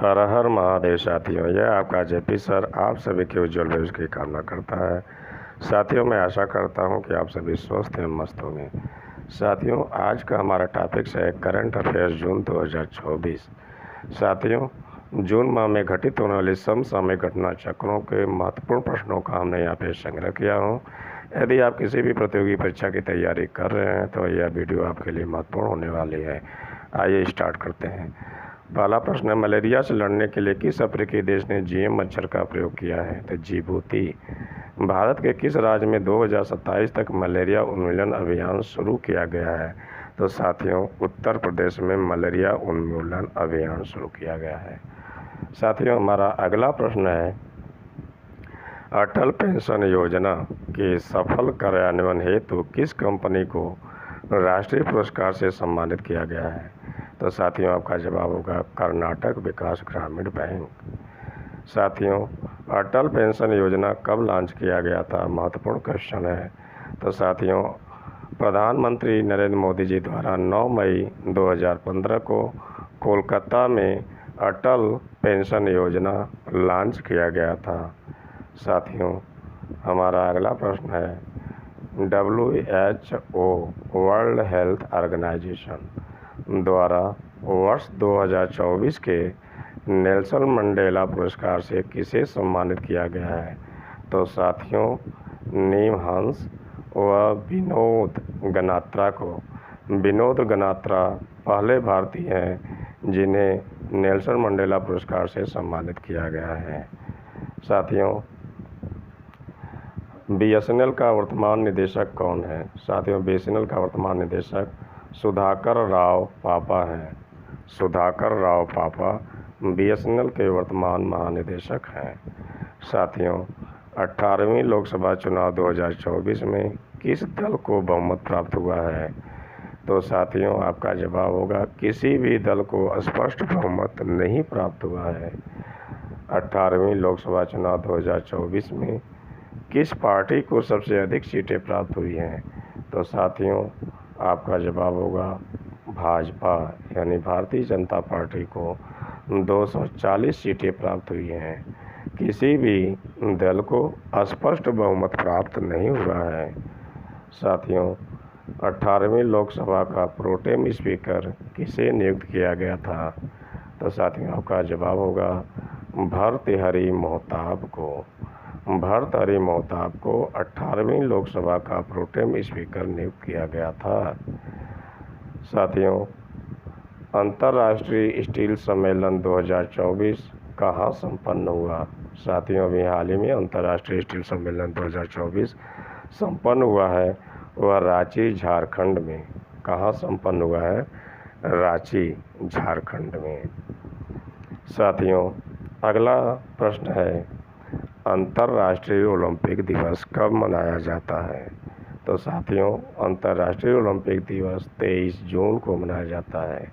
हर हर महादेव साथियों, यह आपका जेपी सर आप सभी के उज्जवल भविष्य की कामना करता है। साथियों, मैं आशा करता हूं कि आप सभी स्वस्थ एवं मस्त होंगे। साथियों, आज का हमारा टॉपिक्स है करंट अफेयर्स जून 2024। साथियों, जून माह में घटित होने वाली समसामयिक घटना चक्रों के महत्वपूर्ण प्रश्नों का हमने यहाँ पे संग्रह किया हूँ। यदि आप किसी भी प्रतियोगी परीक्षा की तैयारी कर रहे हैं तो यह वीडियो आपके लिए महत्वपूर्ण होने वाली है। आइए स्टार्ट करते हैं। पहला प्रश्न है, मलेरिया से लड़ने के लिए किस अफ्रीकी देश ने जीएम मच्छर का प्रयोग किया है? तो जिबूती। भारत के किस राज्य में 2027 तक मलेरिया उन्मूलन अभियान शुरू किया गया है? तो साथियों, उत्तर प्रदेश में मलेरिया उन्मूलन अभियान शुरू किया गया है। साथियों, हमारा अगला प्रश्न है, अटल पेंशन योजना के सफल कार्यान्वयन हेतु किस कंपनी को राष्ट्रीय पुरस्कार से सम्मानित किया गया है? तो साथियों, आपका जवाब होगा कर्नाटक विकास ग्रामीण बैंक। साथियों, अटल पेंशन योजना कब लॉन्च किया गया था? महत्वपूर्ण क्वेश्चन है। तो साथियों, प्रधानमंत्री नरेंद्र मोदी जी द्वारा 9 मई 2015 को कोलकाता में अटल पेंशन योजना लॉन्च किया गया था। साथियों, हमारा अगला प्रश्न है, WHO वर्ल्ड हेल्थ ऑर्गेनाइजेशन द्वारा वर्ष 2024 के नेल्सन मंडेला पुरस्कार से किसे सम्मानित किया गया है? तो साथियों, नीम हंस व विनोद गनात्रा को। विनोद गनात्रा पहले भारतीय हैं जिन्हें नेल्सन मंडेला पुरस्कार से सम्मानित किया गया है। साथियों, BSNL का वर्तमान निदेशक कौन है? साथियों, BSNL का वर्तमान निदेशक सुधाकर राव पापा हैं। सुधाकर राव पापा BSNL के वर्तमान महानिदेशक हैं। साथियों, 18वीं लोकसभा चुनाव 2024 में किस दल को बहुमत प्राप्त हुआ है? तो साथियों, आपका जवाब होगा किसी भी दल को स्पष्ट बहुमत नहीं प्राप्त हुआ है। 18वीं लोकसभा चुनाव 2024 में किस पार्टी को सबसे अधिक सीटें प्राप्त हुई हैं? तो साथियों, आपका जवाब होगा भाजपा यानी भारतीय जनता पार्टी को 240 सीटें प्राप्त हुई हैं। किसी भी दल को स्पष्ट बहुमत प्राप्त नहीं हुआ है। साथियों, 18वीं लोकसभा का प्रोटेम स्पीकर किसे नियुक्त किया गया था? तो साथियों, आपका जवाब होगा भर्तृहरि महताब को। भर्तृहरि महताब को 18वीं लोकसभा का प्रोटेम स्पीकर नियुक्त किया गया था। साथियों, अंतर्राष्ट्रीय स्टील सम्मेलन 2024 कहाँ संपन्न हुआ? साथियों, अभी हाल ही में अंतर्राष्ट्रीय स्टील सम्मेलन 2024 संपन्न हुआ है। वह रांची झारखंड में। कहाँ संपन्न हुआ है? रांची झारखंड में। साथियों, अगला प्रश्न है, अंतर्राष्ट्रीय ओलंपिक दिवस कब मनाया जाता है? तो साथियों, अंतर्राष्ट्रीय ओलंपिक दिवस 23 जून को मनाया जाता है।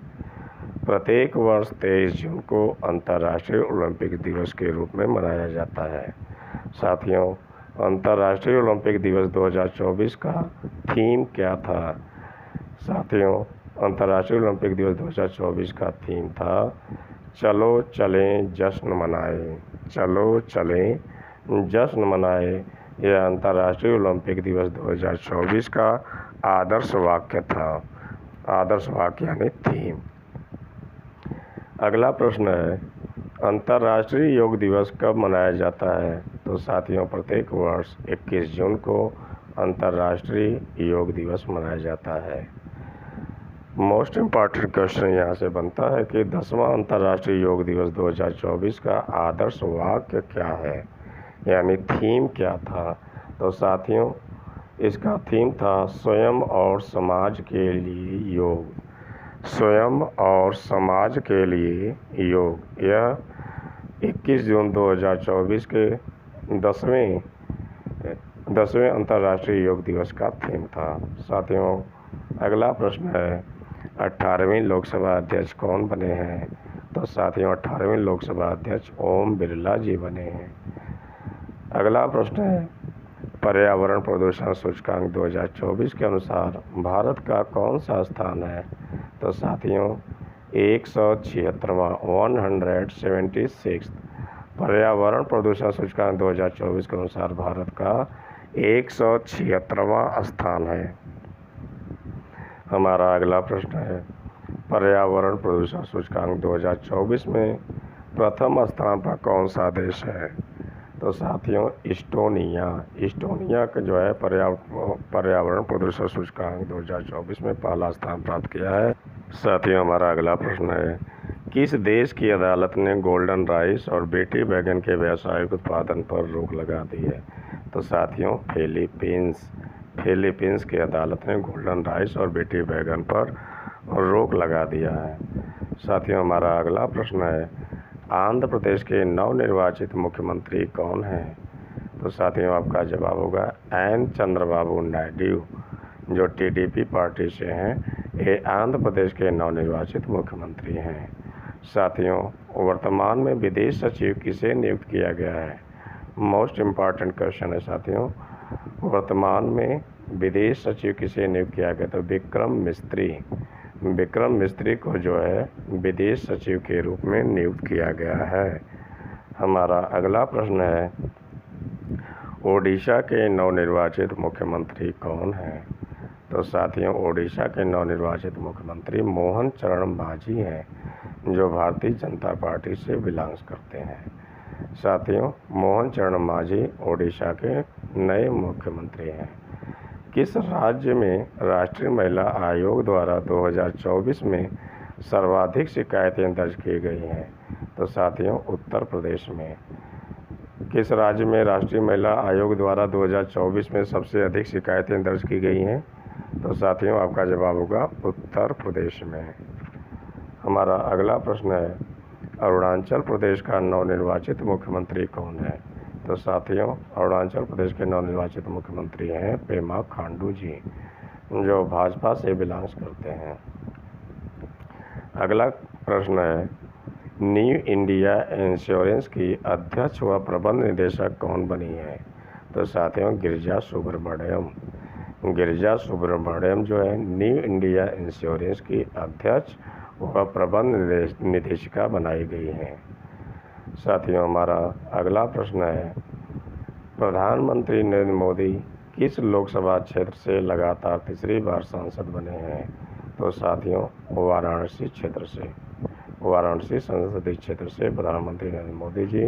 प्रत्येक वर्ष 23 जून को अंतर्राष्ट्रीय ओलंपिक दिवस के रूप में मनाया जाता है। साथियों, अंतर्राष्ट्रीय ओलंपिक दिवस 2024 का थीम क्या था? साथियों, अंतर्राष्ट्रीय ओलंपिक दिवस 2024 का थीम था चलो चलें जश्न मनाएं। चलो चलें जश्न मनाएं। यह अंतर्राष्ट्रीय ओलंपिक दिवस 2024 का आदर्श वाक्य था। आदर्श वाक्य यानी थीम। अगला प्रश्न है, अंतर्राष्ट्रीय योग दिवस कब मनाया जाता है? तो साथियों, प्रत्येक वर्ष 21 जून को अंतर्राष्ट्रीय योग दिवस मनाया जाता है। मोस्ट इम्पॉर्टेंट क्वेश्चन यहाँ से बनता है कि 10वां अंतर्राष्ट्रीय योग दिवस 2024 का आदर्श वाक्य क्या है, यानी थीम क्या था? तो साथियों, इसका थीम था स्वयं और समाज के लिए योग। स्वयं और समाज के लिए योग। यह 21 जून 2024 के 10वें अंतर्राष्ट्रीय योग दिवस का थीम था। साथियों, अगला प्रश्न है, 18वीं लोकसभा अध्यक्ष कौन बने हैं? तो साथियों, 18वीं लोकसभा अध्यक्ष ओम बिरला जी बने हैं। अगला प्रश्न है, पर्यावरण प्रदूषण सूचकांक 2024 के अनुसार भारत का कौन सा स्थान है? तो साथियों, 176वां 176 पर्यावरण प्रदूषण सूचकांक 2024 के अनुसार भारत का 176वां स्थान है। हमारा अगला प्रश्न है, पर्यावरण प्रदूषण सूचकांक 2024 में प्रथम स्थान पर कौन सा देश है? तो साथियों इस्टोनिया का जो है पर्यावरण प्रदूषण सूचकांक 2024 में पहला स्थान प्राप्त किया है। साथियों हमारा अगला प्रश्न है, किस देश की अदालत ने गोल्डन राइस और बेटी बैगन के व्यावसायिक उत्पादन पर रोक लगा दी है? तो साथियों फिलीपींस की अदालत ने गोल्डन राइस और बेटी बैगन पर रोक लगा दिया है। साथियों हमारा अगला प्रश्न है, आंध्र प्रदेश के नवनिर्वाचित मुख्यमंत्री कौन हैं? तो साथियों आपका जवाब होगा एन चंद्रबाबू नायडू, जो टीडीपी पार्टी से हैं। ये आंध्र प्रदेश के नवनिर्वाचित मुख्यमंत्री हैं। साथियों वर्तमान में विदेश सचिव किसे नियुक्त किया गया है? मोस्ट इम्पॉर्टेंट क्वेश्चन है साथियों, वर्तमान में विदेश सचिव किसे नियुक्त किया गया? तो विक्रम मिस्त्री को जो है विदेश सचिव के रूप में नियुक्त किया गया है। हमारा अगला प्रश्न है, ओडिशा के नवनिर्वाचित मुख्यमंत्री कौन हैं? तो साथियों ओडिशा के नवनिर्वाचित मुख्यमंत्री मोहन चरण मांझी हैं, जो भारतीय जनता पार्टी से बिलोंग्स करते हैं। साथियों मोहन चरण मांझी ओडिशा के नए मुख्यमंत्री हैं। किस राज्य में राष्ट्रीय महिला आयोग द्वारा 2024 में सर्वाधिक शिकायतें दर्ज की गई हैं? तो साथियों उत्तर प्रदेश में। किस राज्य में राष्ट्रीय महिला आयोग द्वारा 2024 में सबसे अधिक शिकायतें दर्ज की गई हैं? तो साथियों आपका जवाब होगा उत्तर प्रदेश में। हमारा अगला प्रश्न है, अरुणाचल प्रदेश का नवनिर्वाचित मुख्यमंत्री कौन है? तो साथियों अरुणाचल प्रदेश के नवनिर्वाचित मुख्यमंत्री हैं पेमा खांडू जी, जो भाजपा से बिलोंग्स करते हैं। अगला प्रश्न है, न्यू इंडिया इंश्योरेंस की अध्यक्ष व प्रबंध निदेशक कौन बनी है? तो साथियों गिरिजा सुब्रमण्यम जो है न्यू इंडिया इंश्योरेंस की अध्यक्ष व प्रबंध निदेशिका बनाई गई हैं। साथियों हमारा अगला प्रश्न है, प्रधानमंत्री नरेंद्र मोदी किस लोकसभा क्षेत्र से लगातार तीसरी बार सांसद बने हैं? तो साथियों वाराणसी संसदीय क्षेत्र से प्रधानमंत्री नरेंद्र मोदी जी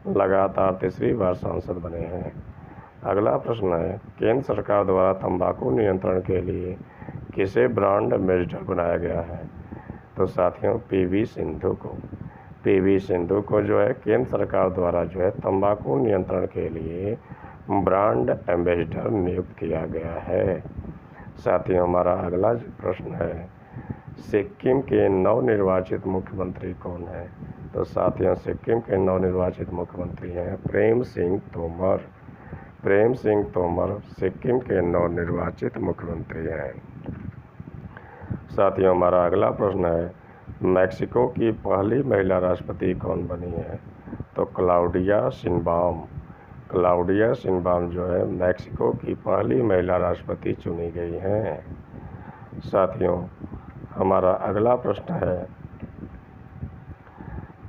लगातार तीसरी बार सांसद बने हैं। अगला प्रश्न है, केंद्र सरकार द्वारा तंबाकू नियंत्रण के लिए किसे ब्रांड एम्बेसडर बनाया गया है? तो साथियों पीवी सिंधु को जो है केंद्र सरकार द्वारा जो है तंबाकू नियंत्रण के लिए ब्रांड एम्बेसडर नियुक्त किया गया है। साथियों हमारा अगला प्रश्न है, सिक्किम के नवनिर्वाचित मुख्यमंत्री कौन है? तो साथियों सिक्किम के नवनिर्वाचित मुख्यमंत्री हैं प्रेम सिंह तोमर सिक्किम के नवनिर्वाचित मुख्यमंत्री हैं। साथियों हमारा अगला प्रश्न है, मैक्सिको की पहली महिला राष्ट्रपति कौन बनी है? तो क्लाउडिया शिनबाम जो है मैक्सिको की पहली महिला राष्ट्रपति चुनी गई हैं। साथियों हमारा अगला प्रश्न है,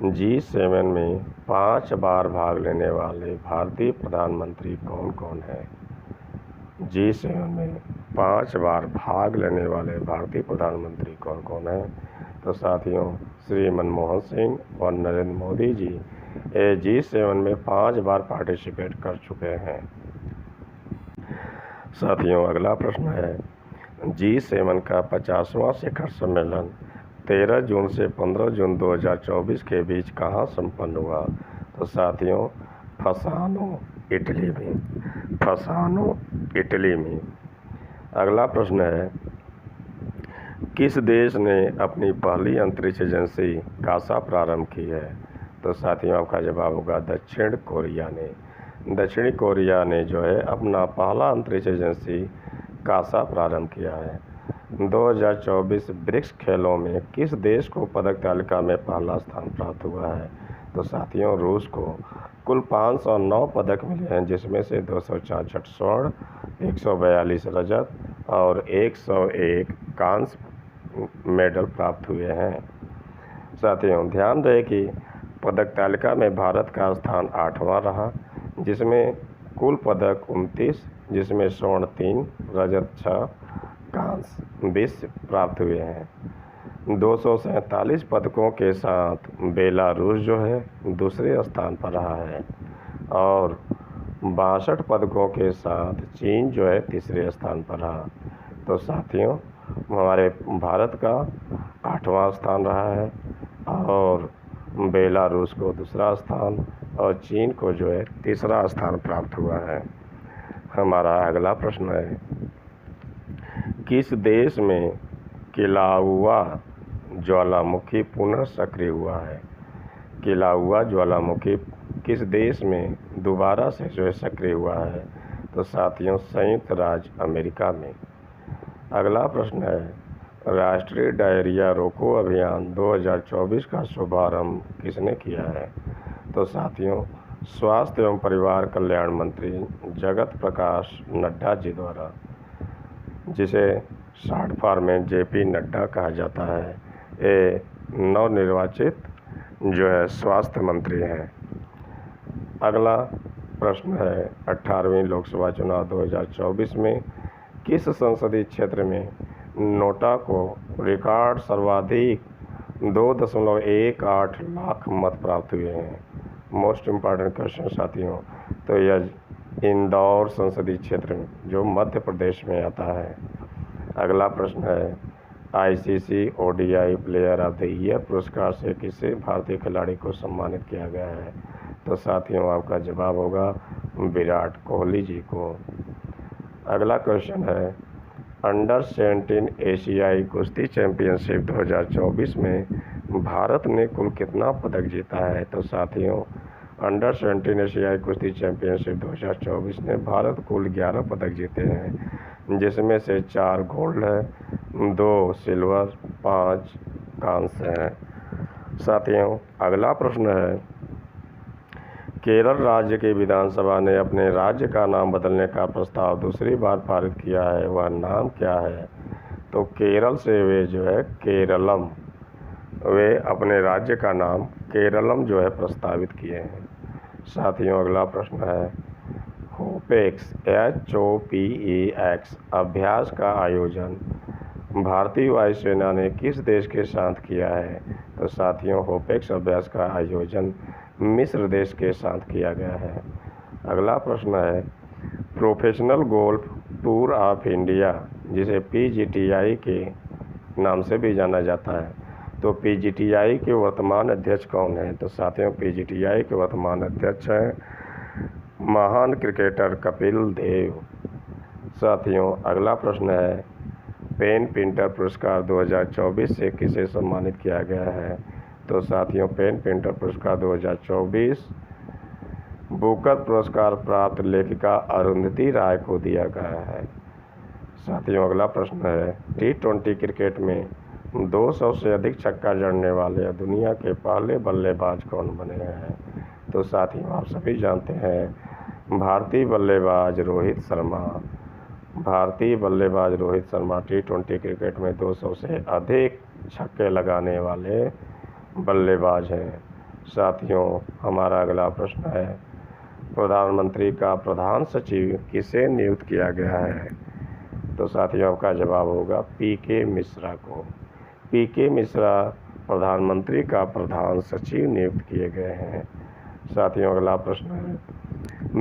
G7 में 5 बार भाग लेने वाले भारतीय प्रधानमंत्री कौन कौन हैं? G7 में 5 बार भाग लेने वाले भारतीय प्रधानमंत्री कौन कौन हैं? तो साथियों श्री मनमोहन सिंह और नरेंद्र मोदी जी G7 में 5 बार पार्टिसिपेट कर चुके हैं। साथियों अगला प्रश्न है, G7 का 50वां शिखर सम्मेलन 13 जून से 15 जून 2024 के बीच कहाँ संपन्न हुआ? तो साथियों फसानो इटली में। अगला प्रश्न है, किस देश ने अपनी पहली अंतरिक्ष एजेंसी कासा प्रारंभ की है? तो साथियों आपका जवाब होगा दक्षिणी कोरिया ने जो है अपना पहला अंतरिक्ष एजेंसी कासा प्रारंभ किया है। 2024 ब्रिक्स खेलों में किस देश को पदक तालिका में पहला स्थान प्राप्त हुआ है? तो साथियों रूस को कुल 509 पदक मिले हैं, जिसमें से 264 स्वर्ण, 142 रजत और 101 कांस्य मेडल प्राप्त हुए हैं। साथियों ध्यान रहे कि पदक तालिका में भारत का स्थान 8वां रहा, जिसमें कुल पदक 29, जिसमें स्वर्ण 3, रजत 6, कांस्य 20 प्राप्त हुए हैं। 247 पदकों के साथ बेलारूस जो है दूसरे स्थान पर रहा है और 62 पदकों के साथ चीन जो है तीसरे स्थान पर रहा। तो साथियों हमारे भारत का 8वां स्थान रहा है और बेलारूस को दूसरा स्थान और चीन को जो है तीसरा स्थान प्राप्त हुआ है। हमारा अगला प्रश्न है, किस देश में किलाउआ ज्वालामुखी पुनः सक्रिय हुआ है? किलाउआ ज्वालामुखी किस देश में दोबारा से जो है सक्रिय हुआ है? तो साथियों संयुक्त राज्य अमेरिका में। अगला प्रश्न है, राष्ट्रीय डायरिया रोको अभियान 2024 का शुभारंभ किसने किया है? तो साथियों स्वास्थ्य एवं परिवार कल्याण मंत्री जगत प्रकाश नड्डा जी द्वारा, जिसे शॉर्ट फॉर्म में JP नड्डा कहा जाता है, ये नवनिर्वाचित जो है स्वास्थ्य मंत्री हैं। अगला प्रश्न है, 18वीं लोकसभा चुनाव 2024 में किस संसदीय क्षेत्र में नोटा को रिकॉर्ड सर्वाधिक 2.18 लाख मत प्राप्त हुए हैं? मोस्ट इम्पॉर्टेंट क्वेश्चन साथियों। तो यह इंदौर संसदीय क्षेत्र में जो मध्य प्रदेश में आता है। अगला प्रश्न है, ICC ODI player of the year पुरस्कार से किसे भारतीय खिलाड़ी को सम्मानित किया गया है? तो साथियों आपका जवाब होगा विराट कोहली जी को। अगला क्वेश्चन है, अंडर 17 एशियाई कुश्ती चैंपियनशिप 2024 में भारत ने कुल कितना पदक जीता है? तो साथियों अंडर 17 एशियाई कुश्ती चैंपियनशिप 2024 ने भारत कुल 11 पदक जीते हैं, जिसमें से 4 गोल्ड है, 2 सिल्वर, 5 कांस्य हैं। साथियों अगला प्रश्न है, केरल राज्य की विधानसभा ने अपने राज्य का नाम बदलने का प्रस्ताव दूसरी बार पारित किया है, वह नाम क्या है? तो केरल से वे जो है केरलम, वे अपने राज्य का नाम केरलम जो है प्रस्तावित किए हैं। साथियों अगला प्रश्न है, होपेक्स HOPEX अभ्यास का आयोजन भारतीय वायुसेना ने किस देश के साथ किया है? तो साथियों होपेक्स अभ्यास का आयोजन मिस्र देश के साथ किया गया है। अगला प्रश्न है, professional golf tour of India, जिसे PGTI के नाम से भी जाना जाता है, तो PGTI के वर्तमान अध्यक्ष कौन हैं? तो साथियों PGTI के वर्तमान अध्यक्ष हैं महान क्रिकेटर कपिल देव। साथियों अगला प्रश्न है, पेन पिंटर पुरस्कार 2024 से किसे सम्मानित किया गया है? तो साथियों पेन पिंटर पुरस्कार 2024 बुकर पुरस्कार प्राप्त लेखिका अरुंधति राय को दिया गया है। साथियों अगला प्रश्न है, T20 क्रिकेट में 200 से अधिक छक्का जड़ने वाले दुनिया के पहले बल्लेबाज कौन बने हैं? तो साथियों आप सभी जानते हैं भारतीय बल्लेबाज रोहित शर्मा। भारतीय बल्लेबाज रोहित शर्मा T20 क्रिकेट में 200 से अधिक छक्के लगाने वाले बल्लेबाज हैं। साथियों हमारा अगला प्रश्न है, प्रधानमंत्री का प्रधान सचिव किसे नियुक्त किया गया है? तो साथियों आपका जवाब होगा PK मिश्रा को। PK मिश्रा प्रधानमंत्री का प्रधान सचिव नियुक्त किए गए हैं। साथियों अगला प्रश्न है,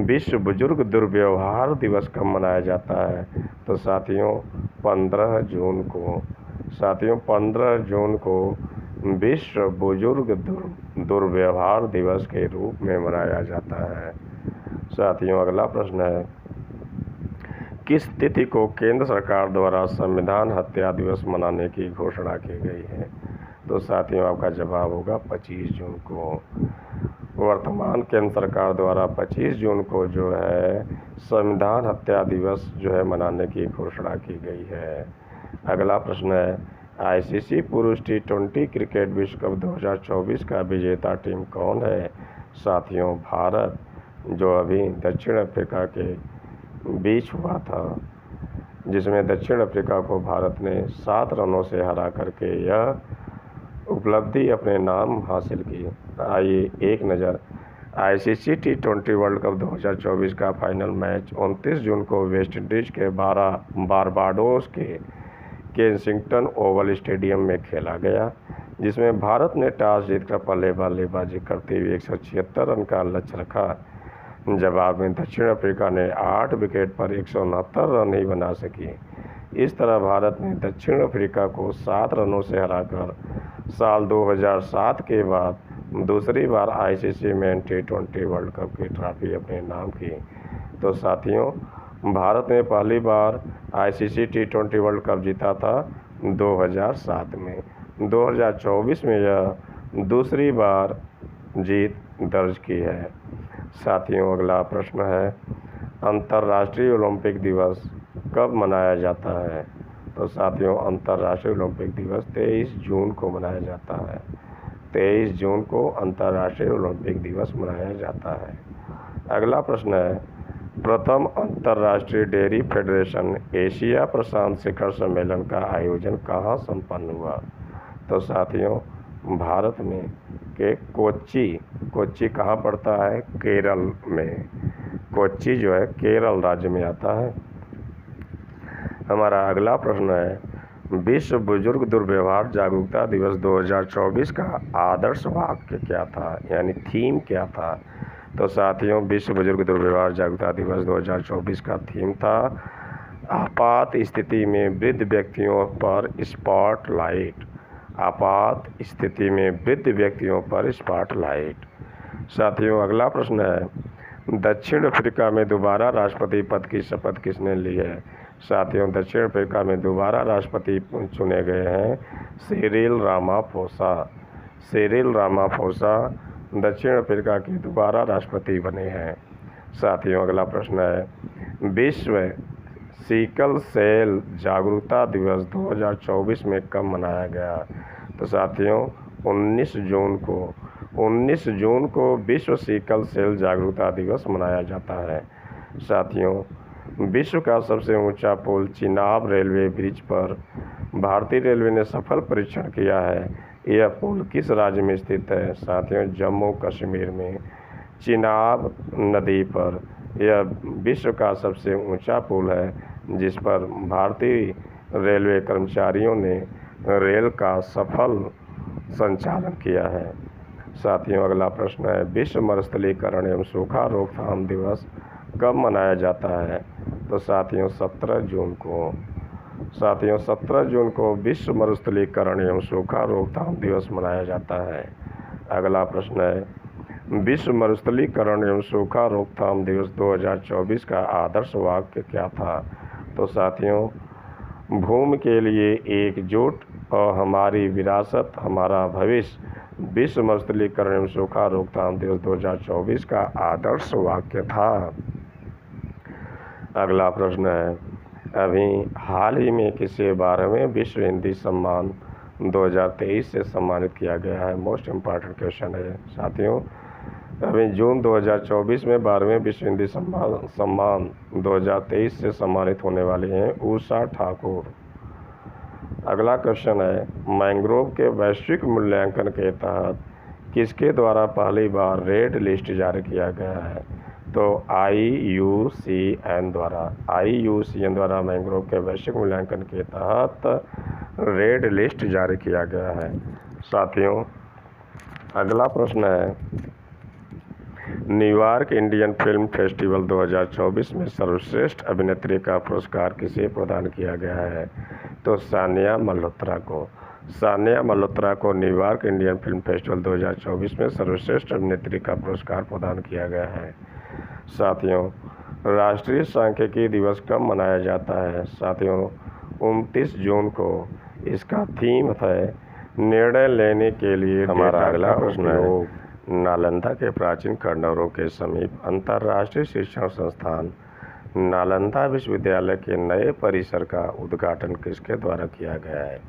विश्व बुजुर्ग दुर्व्यवहार दिवस कब मनाया जाता है? तो साथियों 15 जून को। साथियों 15 जून को विश्व बुजुर्ग दुर्व्यवहार दिवस के रूप में मनाया जाता है। साथियों अगला प्रश्न है, किस तिथि को केंद्र सरकार द्वारा संविधान हत्या दिवस मनाने की घोषणा की गई है? तो साथियों आपका जवाब होगा 25 जून को। वर्तमान केंद्र सरकार द्वारा 25 जून को जो है संविधान हत्या दिवस जो है मनाने की घोषणा की गई है। अगला प्रश्न है, ICC पुरुष T20 क्रिकेट विश्व कप 2024 का विजेता टीम कौन है? साथियों भारत, जो अभी दक्षिण अफ्रीका के बीच हुआ था, जिसमें दक्षिण अफ्रीका को भारत ने 7 रनों से हरा करके यह उपलब्धि अपने नाम हासिल की। आइए एक नज़र ICC T20 वर्ल्ड कप 2024 का फाइनल मैच 29 जून को वेस्ट इंडीज़ के बारबाडोस के केंसिंगटन ओवल स्टेडियम में खेला गया, जिसमें भारत ने टॉस जीतकर पहले बल्लेबाजी करते हुए 176 रन का लक्ष्य रखा। जवाब में दक्षिण अफ्रीका ने 8 विकेट पर 169 रन ही बना सकी। इस तरह भारत ने दक्षिण अफ्रीका को 7 रनों से हराकर साल 2007 के बाद दूसरी बार ICC main T20 world cup की ट्रॉफी अपने नाम की। तो साथियों, भारत ने पहली बार ICC T20 वर्ल्ड कप जीता था 2007 में। 2024 में यह दूसरी बार जीत दर्ज की है। साथियों, अगला प्रश्न है, अंतर्राष्ट्रीय ओलंपिक दिवस कब मनाया जाता है? तो साथियों, अंतर्राष्ट्रीय ओलंपिक दिवस 23 जून को मनाया जाता है। 23 जून को अंतर्राष्ट्रीय ओलंपिक दिवस मनाया जाता है। अगला प्रश्न है, प्रथम अंतर्राष्ट्रीय डेयरी फेडरेशन एशिया प्रशांत शिखर सम्मेलन का आयोजन कहाँ संपन्न हुआ? तो साथियों, भारत में के कोच्चि कहाँ पड़ता है? केरल में। कोच्चि जो है केरल राज्य में आता है। हमारा अगला प्रश्न है, विश्व बुजुर्ग दुर्व्यवहार जागरूकता दिवस 2024 का आदर्श वाक्य क्या था, यानी थीम क्या था? तो साथियों, विश्व बुजुर्ग दुर्व्यवहार जागरूकता दिवस 2024 का थीम था आपात स्थिति में वृद्ध व्यक्तियों पर स्पॉटलाइट। आपात स्थिति में वृद्ध व्यक्तियों पर स्पॉटलाइट। साथियों, अगला प्रश्न है, दक्षिण अफ्रीका में दोबारा राष्ट्रपति पद की शपथ किसने ली है? साथियों, दक्षिण अफ्रीका में दोबारा राष्ट्रपति चुने गए हैं सिरिल रामाफोसा। सिरिल रामाफोसा दक्षिण अफ्रीका के दोबारा राष्ट्रपति बने हैं। साथियों, अगला प्रश्न है, विश्व सिकल सेल जागरूकता दिवस 2024 में कब मनाया गया? तो साथियों, 19 जून को विश्व सिकल सेल जागरूकता दिवस मनाया जाता है। साथियों, विश्व का सबसे ऊंचा पुल चिनाब रेलवे ब्रिज पर भारतीय रेलवे ने सफल परीक्षण किया है। यह पुल किस राज्य में स्थित है? साथियों, जम्मू कश्मीर में चिनाब नदी पर यह विश्व का सबसे ऊंचा पुल है, जिस पर भारतीय रेलवे कर्मचारियों ने रेल का सफल संचालन किया है। साथियों, अगला प्रश्न है, विश्व मरुस्थलीकरण एवं सूखा रोकथाम दिवस कब मनाया जाता है? तो साथियों, 17 जून को। साथियों, 17 जून को विश्व मरुस्थलीकरण एवं सूखा रोकथाम दिवस मनाया जाता है। अगला प्रश्न है, विश्व मरुस्थलीकरण एवं सूखा रोकथाम दिवस 2024 का आदर्श वाक्य क्या था? तो साथियों, भूमि के लिए एकजुट और हमारी विरासत हमारा भविष्य विश्व मरुस्थलीकरण एवं सूखा रोकथाम दिवस 2024 का आदर्श वाक्य था। अगला प्रश्न है, अभी हाल ही में किसे 12वें विश्व हिंदी सम्मान 2023 से सम्मानित किया गया है? मोस्ट इम्पॉर्टेंट क्वेश्चन है। साथियों, अभी जून 2024 में 12वें विश्व हिंदी सम्मान 2023 से सम्मानित होने वाली हैं उषा ठाकुर। अगला क्वेश्चन है, मैंग्रोव के वैश्विक मूल्यांकन के तहत किसके द्वारा पहली बार रेड लिस्ट जारी किया गया है? तो IUCN द्वारा मैंग्रोव के वैश्विक मूल्यांकन के तहत रेड लिस्ट जारी किया गया है। साथियों, अगला प्रश्न है, न्यूयॉर्क इंडियन फिल्म फेस्टिवल 2024 में सर्वश्रेष्ठ अभिनेत्री का पुरस्कार किसे प्रदान किया गया है? तो सानिया मल्होत्रा को न्यूयॉर्क इंडियन फिल्म फेस्टिवल 2024 में सर्वश्रेष्ठ अभिनेत्री का पुरस्कार प्रदान किया गया है। साथियों, राष्ट्रीय सांख्यिकी दिवस कब मनाया जाता है? साथियों, 29 जून को। इसका थीम है निर्णय लेने के लिए। हमारा अगला प्रश्न है, नालंदा के प्राचीन खंडहरों के समीप अंतर्राष्ट्रीय शिक्षण संस्थान नालंदा विश्वविद्यालय के नए परिसर का उद्घाटन किसके द्वारा किया गया है?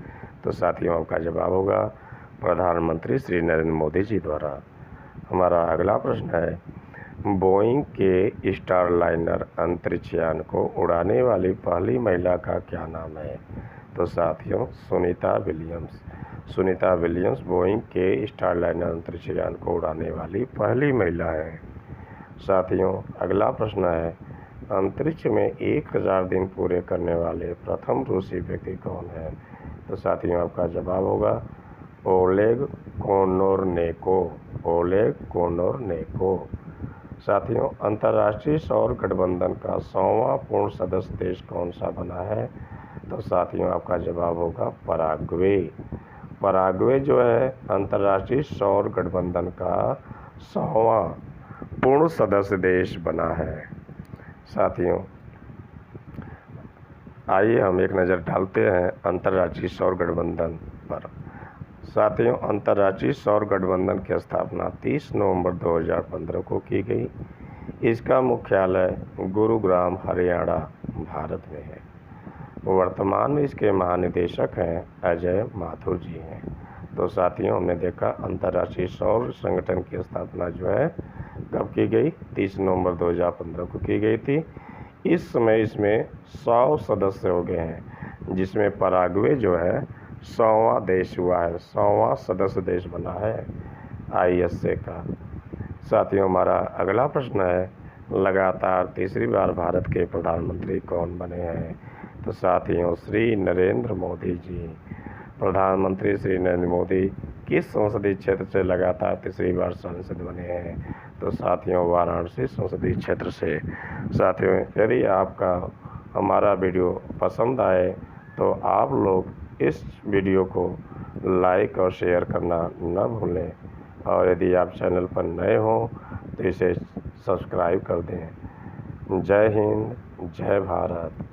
तो साथियों, आपका जवाब होगा प्रधानमंत्री श्री नरेंद्र मोदी जी द्वारा। हमारा अगला प्रश्न है, बोइंग के स्टारलाइनर अंतरिक्ष यान को उड़ाने वाली पहली महिला का क्या नाम है? तो साथियों, Sunita Williams. Sunita Williams Boeing के स्टारलाइनर अंतरिक्ष यान को उड़ाने वाली पहली महिला है। साथियों, अगला प्रश्न है, अंतरिक्ष में 1000 दिन पूरे करने वाले प्रथम रूसी व्यक्ति कौन है? तो साथियों, आपका जवाब होगा ओलेग कोनोरनेको। ओलेग कोनोरनेको। साथियों, अंतर्राष्ट्रीय सौर गठबंधन का 100वां पूर्ण सदस्य देश कौन सा बना है? तो साथियों, आपका जवाब होगा पराग्वे। पराग्वे जो है अंतर्राष्ट्रीय सौर गठबंधन का 100वां पूर्ण सदस्य देश बना है। साथियों, आइए हम एक नज़र डालते हैं अंतर्राष्ट्रीय सौर गठबंधन पर। साथियों, अंतर्राष्ट्रीय सौर गठबंधन की स्थापना 30 नवंबर 2015 को की गई। इसका मुख्यालय गुरुग्राम, हरियाणा, भारत में है। वर्तमान में इसके महानिदेशक हैं अजय माथुर जी हैं। तो साथियों, हमने देखा अंतर्राष्ट्रीय सौर संगठन की स्थापना जो है कब की गई? 30 नवंबर 2015 को की गई थी। इस समय इसमें 100 सदस्य हो गए हैं, जिसमें पराग्वे जो है 100वां देश हुआ है, 100वां सदस्य देश बना है ISA का। साथियों, हमारा अगला प्रश्न है, लगातार तीसरी बार भारत के प्रधानमंत्री कौन बने हैं? तो साथियों, श्री नरेंद्र मोदी जी। प्रधानमंत्री श्री नरेंद्र मोदी किस संसदीय क्षेत्र से लगातार तीसरी बार सांसद बने हैं? तो साथियों, वाराणसी संसदीय क्षेत्र से। साथियों, यदि आपका हमारा वीडियो पसंद आए तो आप लोग इस वीडियो को लाइक और शेयर करना न भूलें, और यदि आप चैनल पर नए हों तो इसे सब्सक्राइब कर दें। जय हिंद, जय भारत।